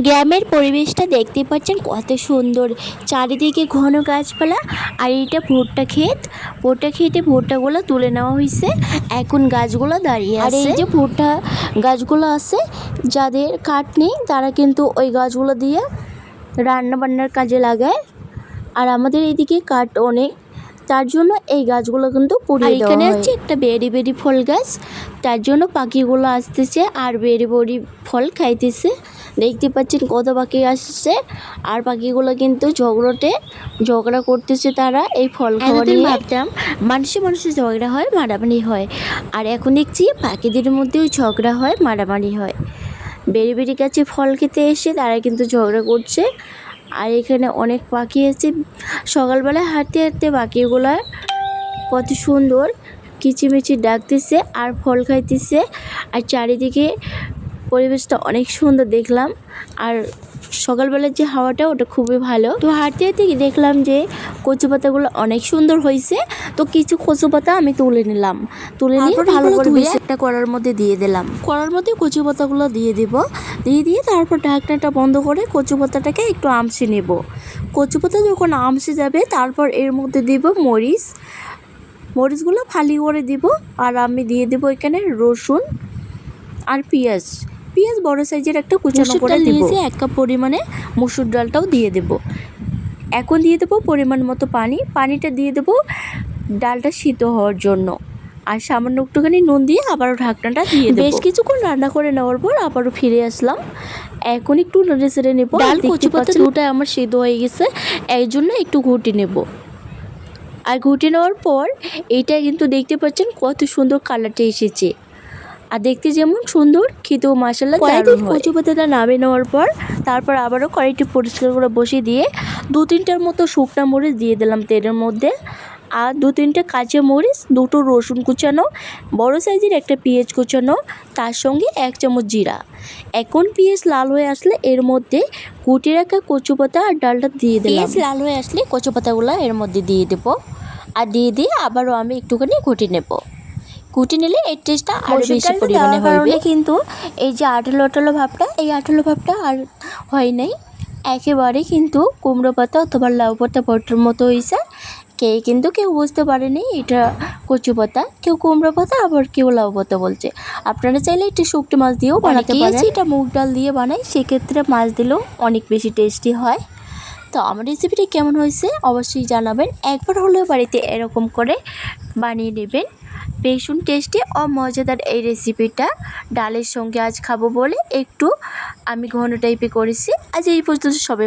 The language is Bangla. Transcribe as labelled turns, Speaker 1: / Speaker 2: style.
Speaker 1: গ্রামের পরিবেশটা দেখতে পাচ্ছেন কত সুন্দর, চারিদিকে ঘন গাছপালা। আর এটা ভুট্টা ক্ষেত, ভুট্টা ক্ষেতে ভুট্টাগুলো তুলে নেওয়া হয়েছে, এখন গাছগুলো দাঁড়িয়ে আছে। আর এই যে ভুট্টা গাছগুলো আছে, যাদের কাঠ নেই তারা কিন্তু ওই গাছগুলো দিয়ে রান্না বান্নার কাজে লাগায়। আর আমাদের এইদিকে কাঠ অনেক, তার জন্য এই গাছগুলো কিন্তু পুড়িয়ে দেওয়া হয়। এখানে হচ্ছে একটা বেরি বেরি ফল গাছ, তার জন্য পাখিগুলো আসতেছে আর বেরি বেরি ফল খাইতেছে। দেখতে পাচ্ছেন কত পাখি আসছে, আর পাখিগুলো কিন্তু ঝগড়া করতেছে তারা এই ফল খাওয়া নিয়ে। ভাবতাম মানুষে ঝগড়া হয়, মারামারি হয়, আর এখন দেখছি পাখিদের মধ্যেও ঝগড়া হয়, মারামারি হয়। বেরি বেরি গাছে ফল খেতে এসে তারা কিন্তু ঝগড়া করছে। আর এখানে অনেক পাখি আছে, সকালবেলায় হাঁটতে হাঁটতে পাখিগুলা কত সুন্দর কিচিমিচি ডাকতেছে আর ফল খাইতেছে। আর চারিদিকে পরিবেশটা অনেক সুন্দর দেখলাম। আর সকালবেলার যে হাওয়াটা ওটা খুবই ভালো। তো হাঁটতে হাঁটতে দেখলাম যে কচু পাতাগুলো অনেক সুন্দর হয়েছে, তো কিছু কচু পাতা আমি তুলে নিয়ে ভালো করে একটা কড়ার মধ্যে দিয়ে দিলাম। কড়ার মধ্যে কচু পাতাগুলো দিয়ে দিয়ে তারপর ঢাকনাটা বন্ধ করে কচু পাতাটাকে একটু আমসে নেব। কচু পাতা যখন আমসে যাবে তারপর এর মধ্যে দিব মরিচগুলো ফালি করে দিব। আর আমি দিয়ে দেব এখানে রসুন আর পেঁয়াজ বড় সাইজের একটা কুচানো করে দিব। এক কাপ পরিমাণে মুসুর ডালটাও দিয়ে দেব। এখন দিয়ে দেবো পরিমাণ মতো পানিটা দিয়ে দেবো ডালটা সিদ্ধ হওয়ার জন্য। আর সামান্য একটুখানি নুন দিয়ে আবারও ঢাকনাটা দিয়ে দেব। বেশ কিছুক্ষণ রান্না করে নেওয়ার পর আবারও ফিরে আসলাম। এখন একটু নেড়ে চেড়ে নেব। ডাল কচু পাতা দুটাই আমার সিদ্ধ হয়ে গেছে, এই জন্য একটু ঘুটে নেব। আর ঘুটে নেওয়ার পর এইটা কিন্তু দেখতে পাচ্ছেন কত সুন্দর কালারটা এসেছে, আর দেখতে যেমন সুন্দর, খেতেও মাশাআল্লাহ দারুণ হয়। কচু পাতাটা নামিয়ে নেওয়ার পর তারপর আবারও কড়াইটি পরিষ্কার করে বসিয়ে দিয়ে 2-3টার মতো শুকনো মরিচ দিয়ে দিলাম তেলের মধ্যে। আর 2-3টে কাঁচা মরিচ, 2টো রসুন কুচানো, বড় সাইজের একটা পেঁয়াজ কুচানো, তার সঙ্গে 1 চামচ জিরা। এখন পেঁয়াজ লাল হয়ে আসলে এর মধ্যে কুটে রাখা কচু পাতা আর ডালটা দিয়ে দিলাম। পেঁয়াজ লাল হয়ে আসলে কচু পাতাগুলো এর মধ্যে দিয়ে দেবো। আর দিয়ে আবারও আমি একটুখানি ঘুটে নেব। কুটি নিলে এর টেস্টটা আরও বেশি পরিমাণে হবে। কিন্তু এই যে আঠালো ভাবটা আর হয় নাই, একেবারে কিন্তু কুমড়ো পাতা অথবা লাউ পাতা ভর্তার মতো হয়েছে। কেউ বুঝতে পারেনি এটা কচু পাতা, কেউ কুমড়ো পাতা, আবার কেউ লাউ পাতা বলছে। আপনারা চাইলে এটা শুকনো মাছ দিয়েও বানাতে পারেন। এটা মুগ ডাল দিয়ে বানাই, সেক্ষেত্রে মাছ দিলেও অনেক বেশি টেস্টি হয়। তো আমার রেসিপিটি কেমন হয়েছে অবশ্যই জানাবেন। একবার হলেও বাড়িতে এরকম করে বানিয়ে নেবেন। ভীষণ টেস্টি ও মজাদার এই রেসিপিটা ডালের সঙ্গে আজ খাবো বলে একটু আমি ঘন টাইপে করেছি। আজ এই পর্যন্ত সবাই